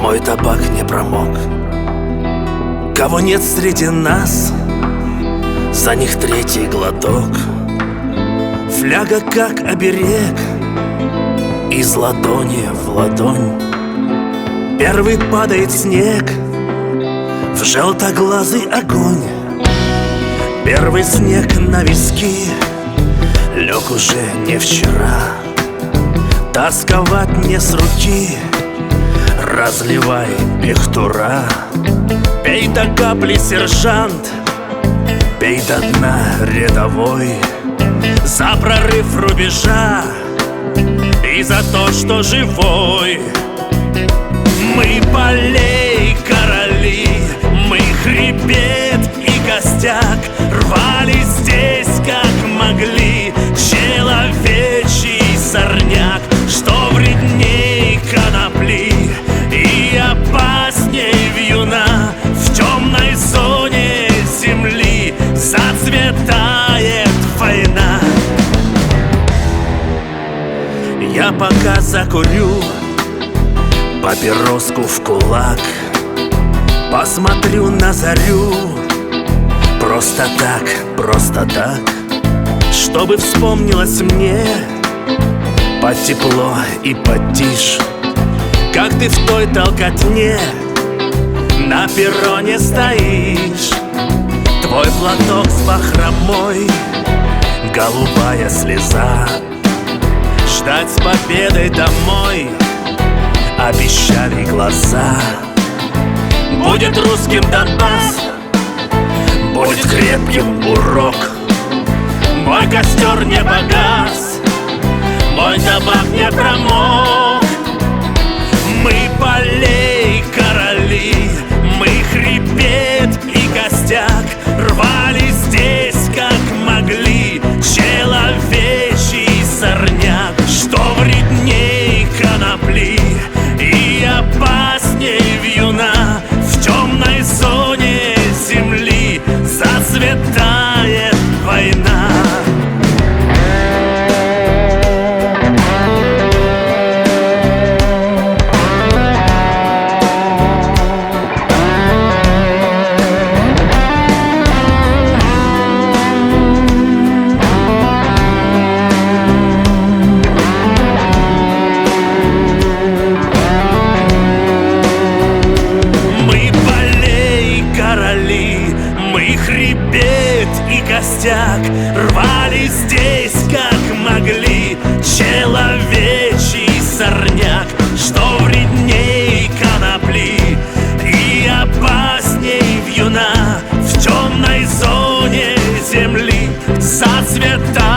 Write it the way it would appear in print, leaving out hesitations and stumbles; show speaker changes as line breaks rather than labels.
мой табак не промок. Кого нет среди нас, за них третий глоток. Фляга как оберег, из ладони в ладонь. Первый падает снег в желтоглазый огонь. Первый снег на виски лег уже не вчера. Тосковать не с руки, разливай пихтура. Пей до капли, сержант, пей до дна, рядовой. За прорыв рубежа и за то, что живой. Мы полей короли, мы хребет и костяк. Рвали здесь, как могли, человечий сорняк, что вредней конопли и опасней вьюна. В темной зоне земли зацветает война. Я пока закурю папироску в кулак, посмотрю на зарю. Просто так, чтобы вспомнилось мне под тепло и под тишь, как ты в той толкотне на перроне стоишь. Твой платок с бахромой, голубая слеза. Ждать с победой домой обещали глаза. Будет русским Донбасс, будет крепким урок. Мой костер не погас, мой табак не промок. Мы полей короли, мы хребет и костяк. Рвали здесь, как могли, человечий сорняк, что вредней конопли и опасней вьюна. В темной зоне земли зацветает война. Хребет и костяк, рвали здесь, как могли, человечий сорняк, что вредней конопли и опасней вьюна. В темной зоне земли зацветает